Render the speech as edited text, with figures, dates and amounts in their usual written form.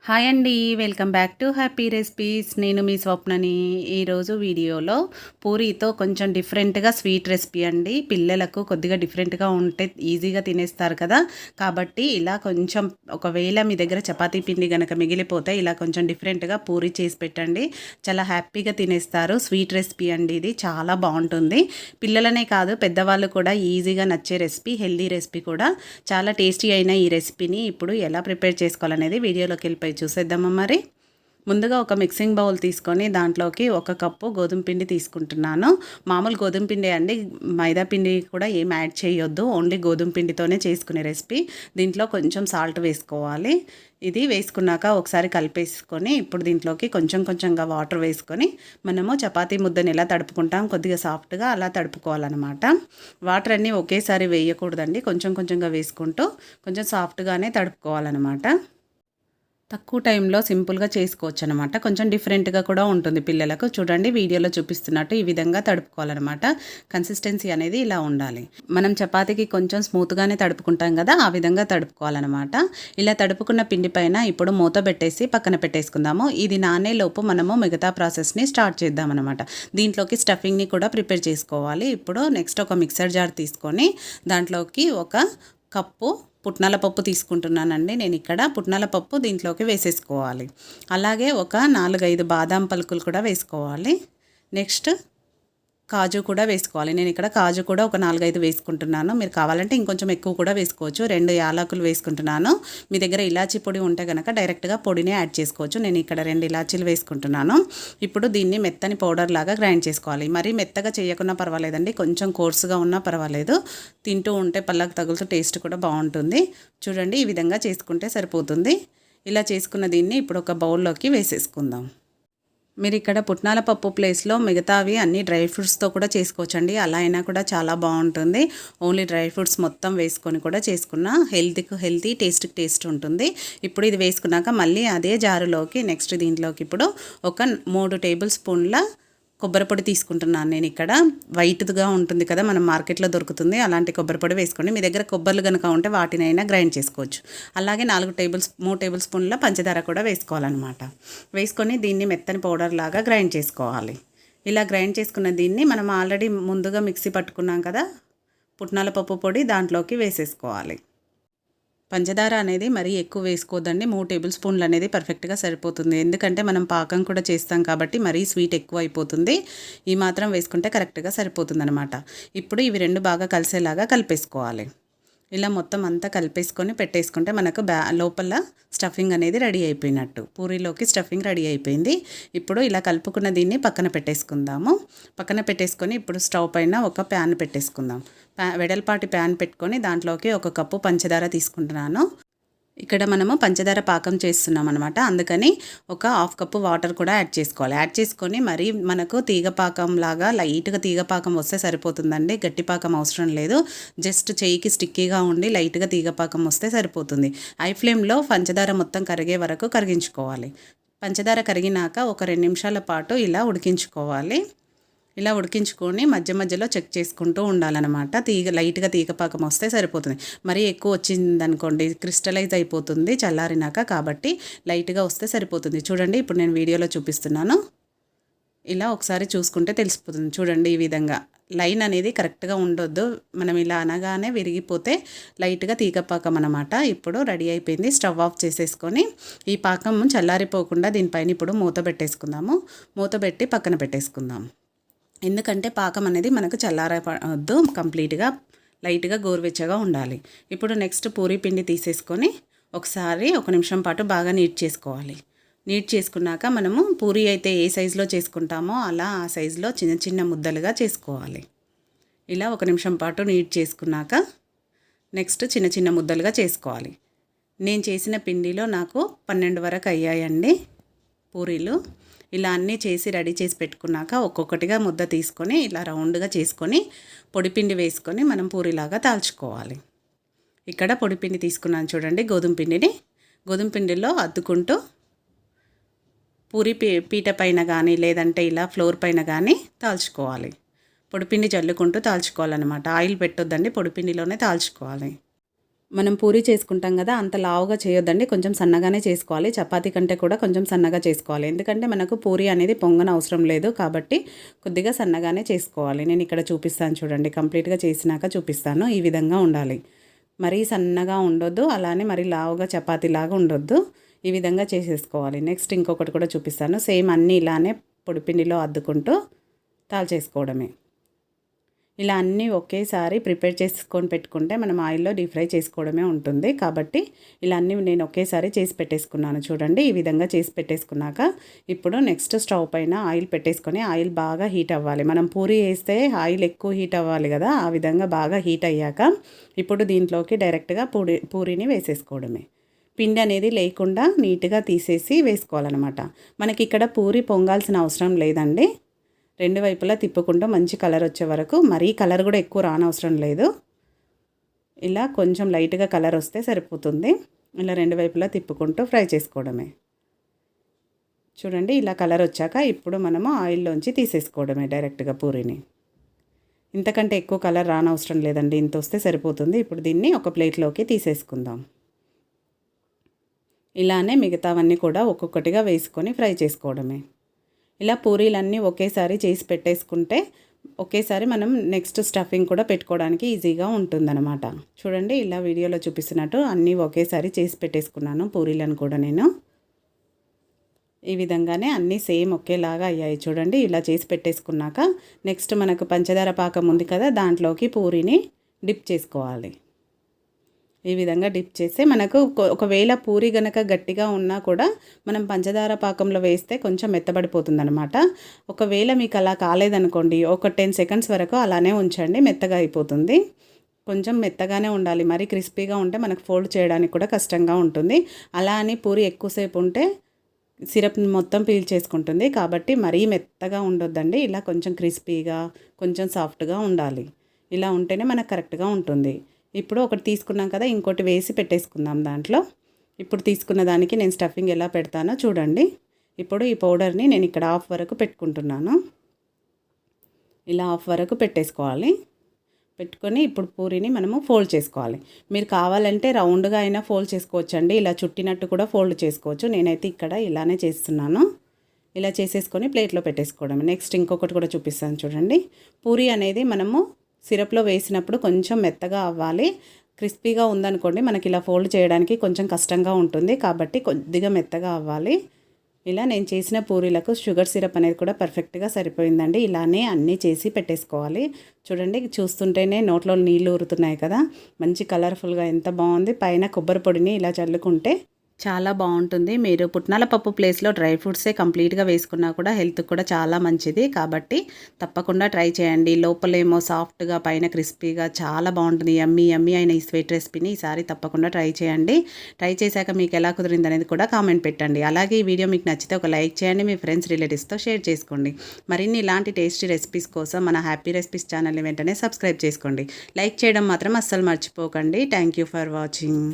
Hi అండి, welcome back to happy recipes. నేను మీ స్వప్నని. ఈరోజు వీడియోలో పూరీతో కొంచెం డిఫరెంట్గా స్వీట్ రెసిపీ అండి. పిల్లలకు కొద్దిగా డిఫరెంట్గా ఉంటే ఈజీగా తినేస్తారు కదా, కాబట్టి ఇలా కొంచెం ఒకవేళ మీ దగ్గర చపాతీ పిండి కనుక మిగిలిపోతే ఇలా కొంచెం డిఫరెంట్గా పూరీ చేసి పెట్టండి. చాలా హ్యాపీగా తినేస్తారు. స్వీట్ రెసిపీ అండి, ఇది చాలా బాగుంటుంది. పిల్లలనే కాదు పెద్దవాళ్ళు కూడా ఈజీగా నచ్చే రెసిపీ, హెల్దీ రెసిపీ కూడా. చాలా టేస్టీ అయిన ఈ రెసిపీని ఇప్పుడు ఎలా ప్రిపేర్ చేసుకోవాలనేది వీడియోలోకి వెళ్ళిపోయి చూసేద్దామా. మరి ముందుగా ఒక మిక్సింగ్ బౌల్ తీసుకొని దాంట్లోకి 1 కప్పు గోధుమ పిండి తీసుకుంటున్నాను. మామూలు గోధుమ పిండి అండి, మైదా పిండి కూడా ఏం యాడ్ చేయొద్దు, ఓన్లీ గోధుమ పిండితోనే చేసుకునే రెసిపీ. దీంట్లో కొంచెం సాల్ట్ వేసుకోవాలి. ఇది వేసుకున్నాక ఒకసారి కలిపేసుకొని ఇప్పుడు దీంట్లోకి కొంచెం కొంచెంగా వాటర్ వేసుకొని మనము చపాతీ ముద్దని ఎలా తడుపుకుంటాం కొద్దిగా సాఫ్ట్గా అలా తడుపుకోవాలన్నమాట. వాటర్ అన్నీ ఒకేసారి వేయకూడదండి, కొంచెం కొంచెంగా వేసుకుంటూ కొంచెం సాఫ్ట్గానే తడుపుకోవాలన్నమాట. తక్కువ టైంలో సింపుల్గా చేసుకోవచ్చు అనమాట. కొంచెం డిఫరెంట్గా కూడా ఉంటుంది పిల్లలకు. చూడండి వీడియోలో చూపిస్తున్నట్టు ఈ విధంగా తడుపుకోవాలన్నమాట. కన్సిస్టెన్సీ అనేది ఇలా ఉండాలి. మనం చపాతీకి కొంచెం స్మూత్గానే తడుపుకుంటాం కదా, ఆ విధంగా తడుపుకోవాలన్నమాట. ఇలా తడుపుకున్న పిండి పైన ఇప్పుడు మూత పెట్టేసి పక్కన పెట్టేసుకుందాము. ఇది నానేలోపు మనము మిగతా ప్రాసెస్ని స్టార్ట్ చేద్దామన్నమాట. దీంట్లోకి స్టఫింగ్ని కూడా ప్రిపేర్ చేసుకోవాలి. ఇప్పుడు నెక్స్ట్ ఒక మిక్సర్ జార్ తీసుకొని దాంట్లోకి 1 కప్పు పుట్నాల పప్పు తీసుకుంటున్నానండి. నేను ఇక్కడ పుట్నాల పప్పు దీంట్లోకి వేసేసుకోవాలి. అలాగే ఒక 4-5 బాదాం పలుకులు కూడా వేసుకోవాలి. నెక్స్ట్ కాజు కూడా వేసుకోవాలి. నేను ఇక్కడ కాజు కూడా ఒక 4-5 వేసుకుంటున్నాను. మీరు కావాలంటే ఇంకొంచెం ఎక్కువ కూడా వేసుకోవచ్చు. 2 యాలకులు వేసుకుంటున్నాను. మీ దగ్గర ఇలాచీ పొడి ఉంటే కనుక డైరెక్ట్గా పొడిని యాడ్ చేసుకోవచ్చు. నేను ఇక్కడ 2 ఇలాచీలు వేసుకుంటున్నాను. ఇప్పుడు దీన్ని మెత్తని పౌడర్ లాగా గ్రైండ్ చేసుకోవాలి. మరీ మెత్తగా చేయకున్నా పర్వాలేదండి, కొంచెం కోర్సుగా ఉన్నా పర్వాలేదు. తింటూ ఉంటే పళ్ళకు తగులుతూ టేస్ట్ కూడా బాగుంటుంది. చూడండి ఈ విధంగా చేసుకుంటే సరిపోతుంది. ఇలా చేసుకున్న దీన్ని ఇప్పుడు ఒక బౌల్లోకి వేసేసుకుందాం. మీరు ఇక్కడ పుట్నాల పప్పు ప్లేస్లో మిగతావి అన్ని డ్రై ఫ్రూట్స్తో కూడా చేసుకోవచ్చండి. అలా అయినా కూడా చాలా బాగుంటుంది. ఓన్లీ డ్రై ఫ్రూట్స్ మొత్తం వేసుకొని కూడా చేసుకున్న హెల్తీ, టేస్ట్ ఉంటుంది. ఇప్పుడు ఇది వేసుకున్నాక మళ్ళీ అదే జారులోకి నెక్స్ట్ దీంట్లోకి ఇప్పుడు ఒక 3 టేబుల్ స్పూన్ల కొబ్బరి పొడి తీసుకుంటున్నాను. నేను ఇక్కడ వైట్గా ఉంటుంది కదా, మనం మార్కెట్లో దొరుకుతుంది, అలాంటి కొబ్బరి పొడి వేసుకోండి. మీ దగ్గర కొబ్బరిలు కనుక ఉంటే వాటినైనా గ్రైండ్ చేసుకోవచ్చు. అలాగే 3 టేబుల్ స్పూన్ల పంచదార కూడా వేసుకోవాలన్నమాట. వేసుకొని దీన్ని మెత్తని పౌడర్ లాగా గ్రైండ్ చేసుకోవాలి. ఇలా గ్రైండ్ చేసుకున్న దీన్ని మనం ఆల్రెడీ ముందుగా మిక్సీ పట్టుకున్నాం కదా పుట్నాల పప్పు పొడి, దాంట్లోకి వేసేసుకోవాలి. పంచదార అనేది మరీ ఎక్కువ వేసుకోవద్దండి. 3 టేబుల్ స్పూన్లు అనేది పర్ఫెక్ట్గా సరిపోతుంది. ఎందుకంటే మనం పాకం కూడా చేస్తాం కాబట్టి మరీ స్వీట్ ఎక్కువ అయిపోతుంది. ఈ మాత్రం వేసుకుంటే కరెక్ట్గా సరిపోతుందన్నమాట. ఇప్పుడు ఇవి 2 బాగా కలిసేలాగా కలిపేసుకోవాలి. ఇలా మొత్తం అంతా కలిపేసుకొని పెట్టేసుకుంటే మనకు లోపల స్టఫింగ్ అనేది రెడీ అయిపోయినట్టు. పూరీలోకి స్టఫింగ్ రెడీ అయిపోయింది. ఇప్పుడు ఇలా కలుపుకున్న దీన్ని పక్కన పెట్టేసుకుందాము. పక్కన పెట్టేసుకొని ఇప్పుడు స్టవ్ పైన ఒక ప్యాన్ పెట్టేసుకుందాం. వెడల్పాటి ప్యాన్ పెట్టుకొని దాంట్లోకి 1 కప్పు పంచదార తీసుకుంటున్నాను. ఇక్కడ మనము పంచదార పాకం చేస్తున్నాం అనమాట. అందుకని ఒక 1/2 కప్పు వాటర్ కూడా యాడ్ చేసుకోవాలి. యాడ్ చేసుకొని మరీ మనకు తీగ పాకం లాగా లైట్గా తీగ పాకం వస్తే సరిపోతుందండి. గట్టి పాకం అవసరం లేదు. జస్ట్ చెయ్యికి స్టిక్కీగా ఉండి లైట్గా తీగ పాకం వస్తే సరిపోతుంది. హై ఫ్లేమ్లో పంచదార మొత్తం కరిగే వరకు కరిగించుకోవాలి. పంచదార కరిగినాక ఒక 2 నిమిషాల పాటు ఇలా ఉడికించుకోవాలి. ఇలా ఉడికించుకొని మధ్య మధ్యలో చెక్ చేసుకుంటూ ఉండాలన్నమాట. లైట్గా తీగపాకం వస్తే సరిపోతుంది. మరీ ఎక్కువ వచ్చిందనుకోండి క్రిస్టలైజ్ అయిపోతుంది చల్లారినాక, కాబట్టి లైట్గా వస్తే సరిపోతుంది. చూడండి ఇప్పుడు నేను వీడియోలో చూపిస్తున్నాను. ఇలా ఒకసారి చూసుకుంటే తెలిసిపోతుంది. చూడండి ఈ విధంగా లైన్ అనేది కరెక్ట్గా ఉండొద్దు. మనం ఇలా అనగానే విరిగిపోతే లైట్గా తీగపాకం అన్నమాట. ఇప్పుడు రెడీ అయిపోయింది. స్టవ్ ఆఫ్ చేసేసుకొని ఈ పాకం చల్లారిపోకుండా దీనిపైన ఇప్పుడు మూత పెట్టేసుకుందాము. మూత పెట్టి పక్కన పెట్టేసుకుందాం. ఎందుకంటే పాకం అనేది మనకు చల్లారవద్దు, కంప్లీట్గా లైట్గా గోరువెచ్చగా ఉండాలి. ఇప్పుడు నెక్స్ట్ పూరీ పిండి తీసేసుకొని ఒకసారి 1 నిమిషం పాటు బాగా నీట్ చేసుకోవాలి. నీట్ చేసుకున్నాక మనము పూరీ అయితే ఏ సైజులో చేసుకుంటామో అలా ఆ సైజులో చిన్న చిన్న ముద్దలుగా చేసుకోవాలి. ఇలా 1 నిమిషం పాటు నీట్ చేసుకున్నాక నెక్స్ట్ చిన్న చిన్న ముద్దలుగా చేసుకోవాలి. నేను చేసిన పిండిలో నాకు 12 వరకు అయ్యాయండి పూరీలు. ఇలా అన్నీ చేసి రెడీ చేసి పెట్టుకున్నాక ఒక్కొక్కటిగా ముద్ద తీసుకొని ఇలా రౌండ్గా చేసుకొని పొడిపిండి వేసుకొని మనం పూరీలాగా తాల్చుకోవాలి. ఇక్కడ పొడిపిండి తీసుకున్నాను చూడండి, గోధుమ పిండిలో అద్దుకుంటూ పూరీ పీట పైన కానీ లేదంటే ఇలా ఫ్లోర్ పైన కానీ తాల్చుకోవాలి. పొడిపిండి జల్లుకుంటూ తాల్చుకోవాలన్నమాట. ఆయిల్ పెట్టొద్దండి, పొడిపిండిలోనే తాల్చుకోవాలి. మనం పూరి చేసుకుంటాం కదా, అంత లావుగా చేయొద్దండి, కొంచెం సన్నగానే చేసుకోవాలి. చపాతీ కంటే కూడా కొంచెం సన్నగా చేసుకోవాలి. ఎందుకంటే మనకు పూరి అనేది పొంగన అవసరం లేదు కాబట్టి కొద్దిగా సన్నగానే చేసుకోవాలి. నేను ఇక్కడ చూపిస్తాను చూడండి, కంప్లీట్గా చేసినాక చూపిస్తాను. ఈ విధంగా ఉండాలి. మరీ సన్నగా ఉండొద్దు, అలానే మరీ లావుగా చపాతీలాగా ఉండొద్దు. ఈ విధంగా చేసేసుకోవాలి. నెక్స్ట్ ఇంకొకటి కూడా చూపిస్తాను. సేమ్ అన్నీ ఇలానే పొడిపిండిలో అద్దుకుంటూ చేసుకోవడమే. ఇలా అన్నీ ఒకేసారి ప్రిపేర్ చేసుకొని పెట్టుకుంటే మనం ఆయిల్లో డీప్ ఫ్రై చేసుకోవడమే ఉంటుంది. కాబట్టి ఇలా అన్నీ నేను ఒకేసారి చేసి పెట్టేసుకున్నాను చూడండి. ఈ విధంగా చేసి పెట్టేసుకున్నాక ఇప్పుడు నెక్స్ట్ స్టవ్ పైన ఆయిల్ పెట్టేసుకొని ఆయిల్ బాగా హీట్ అవ్వాలి. మనం పూరి వేస్తే ఆయిల్ ఎక్కువ హీట్ అవ్వాలి కదా, ఆ విధంగా బాగా హీట్ అయ్యాక ఇప్పుడు దీంట్లోకి డైరెక్ట్గా పూరీని వేసేసుకోవడమే. పిండి అనేది లేకుండా నీట్గా తీసేసి వేసుకోవాలన్నమాట. మనకి ఇక్కడ పూరి పొంగాల్సిన అవసరం లేదండి. రెండు వైపులా తిప్పుకుంటూ మంచి కలర్ వచ్చే వరకు, మరీ కలర్ కూడా ఎక్కువ రానవసరం లేదు. ఇలా కొంచెం లైట్గా కలర్ వస్తే సరిపోతుంది. ఇలా రెండు వైపులా తిప్పుకుంటూ ఫ్రై చేసుకోవడమే. చూడండి, ఇలా కలర్ వచ్చాక ఇప్పుడు మనము ఆయిల్లోంచి తీసేసుకోవడమే డైరెక్ట్గా పూరీని. ఇంతకంటే ఎక్కువ కలర్ రానవసరం లేదండి, ఇంత వస్తే సరిపోతుంది. ఇప్పుడు దీన్ని ఒక ప్లేట్లోకి తీసేసుకుందాం. ఇలానే మిగతావన్నీ కూడా ఒక్కొక్కటిగా వేసుకొని ఫ్రై చేసుకోవడమే. ఇలా పూరీలన్నీ ఒకేసారి చేసి పెట్టేసుకుంటే ఒకేసారి మనం నెక్స్ట్ స్టఫింగ్ కూడా పెట్టుకోవడానికి ఈజీగా ఉంటుందన్నమాట. చూడండి, ఇలా వీడియోలో చూపిస్తున్నట్టు అన్నీ ఒకేసారి చేసి పెట్టేసుకున్నాను పూరీలను కూడా నేను. ఈ విధంగానే అన్నీ సేమ్ ఒకేలాగా అయ్యాయి చూడండి. ఇలా చేసి పెట్టేసుకున్నాక నెక్స్ట్ మనకు పంచదార పాకం ఉంది కదా, దాంట్లోకి పూరీని డిప్ చేసుకోవాలి. ఈ విధంగా డిప్ చేస్తే మనకు ఒకవేళ పూరి గనక గట్టిగా ఉన్నా కూడా మనం పంచదార పాకంలో వేస్తే కొంచెం మెత్తబడిపోతుందనమాట. ఒకవేళ మీకు అలా కాలేదనుకోండి, ఒక 10 సెకండ్స్ వరకు అలానే ఉంచండి, మెత్తగా అయిపోతుంది. కొంచెం మెత్తగానే ఉండాలి, మరీ క్రిస్పీగా ఉంటే మనకు ఫోల్డ్ చేయడానికి కూడా కష్టంగా ఉంటుంది. అలా అని పూరి ఎక్కువసేపు ఉంటే సిరప్ మొత్తం పీల్చేసుకుంటుంది. కాబట్టి మరీ మెత్తగా ఉండొద్దండి, ఇలా కొంచెం క్రిస్పీగా కొంచెం సాఫ్ట్గా ఉండాలి. ఇలా ఉంటేనే మనకు కరెక్ట్గా ఉంటుంది. ఇప్పుడు ఒకటి తీసుకున్నాం కదా, ఇంకోటి వేసి పెట్టేసుకుందాం దాంట్లో. ఇప్పుడు తీసుకున్న దానికి నేను స్టఫింగ్ ఎలా పెడతానో చూడండి. ఇప్పుడు ఈ పౌడర్ని నేను ఇక్కడ హాఫ్ వరకు పెట్టుకుంటున్నాను. ఇలా హాఫ్ వరకు పెట్టేసుకోవాలి. పెట్టుకొని ఇప్పుడు పూరీని మనము ఫోల్డ్ చేసుకోవాలి. మీరు కావాలంటే రౌండ్గా అయినా ఫోల్డ్ చేసుకోవచ్చండి, ఇలా చుట్టినట్టు కూడా ఫోల్డ్ చేసుకోవచ్చు. నేనైతే ఇక్కడ ఇలానే చేస్తున్నాను. ఇలా చేసేసుకొని ప్లేట్లో పెట్టేసుకోవడం. నెక్స్ట్ ఇంకొకటి కూడా చూపిస్తాను చూడండి. పూరీ అనేది మనము సిరప్లో వేసినప్పుడు కొంచెం మెత్తగా అవ్వాలి. క్రిస్పీగా ఉందనుకోండి, మనకి ఇలా ఫోల్డ్ చేయడానికి కొంచెం కష్టంగా ఉంటుంది. కాబట్టి కొద్దిగా మెత్తగా అవ్వాలి. ఇలా నేను చేసిన పూరీలకు షుగర్ సిరప్ అనేది కూడా పర్ఫెక్ట్గా సరిపోయిందండి. ఇలానే అన్నీ చేసి పెట్టేసుకోవాలి. చూడండి, చూస్తుంటేనే నోట్లో నీళ్ళు ఊరుతున్నాయి కదా, మంచి కలర్ఫుల్గా ఎంత బాగుంది. పైన కొబ్బరి పొడిని ఇలా చల్లుకుంటే చాలా బాగుంటుంది. మీరు పుట్నాల పప్పు ప్లేస్లో డ్రై ఫ్రూట్సే కంప్లీట్గా వేసుకున్నా కూడా హెల్త్కి కూడా చాలా మంచిది. కాబట్టి తప్పకుండా ట్రై చేయండి. లోపలేమో సాఫ్ట్గా, పైన క్రిస్పీగా చాలా బాగుంటుంది. యమ్మీ యమ్మీ అయిన ఈ స్వీట్ రెసిపీని ఈసారి తప్పకుండా ట్రై చేయండి. ట్రై చేశాక మీకు ఎలా కుదిరింది అనేది కూడా కామెంట్ పెట్టండి. అలాగే ఈ వీడియో మీకు నచ్చితే ఒక లైక్ చేయండి, మీ ఫ్రెండ్స్ రిలేటివ్స్తో షేర్ చేసుకోండి. మరిన్ని ఇలాంటి టేస్టీ రెసిపీస్ కోసం మన హ్యాపీ రెసిపీస్ ఛానల్ని వెంటనే సబ్స్క్రైబ్ చేసుకోండి. లైక్ చేయడం మాత్రం అస్సలు మర్చిపోకండి. Thank you for watching.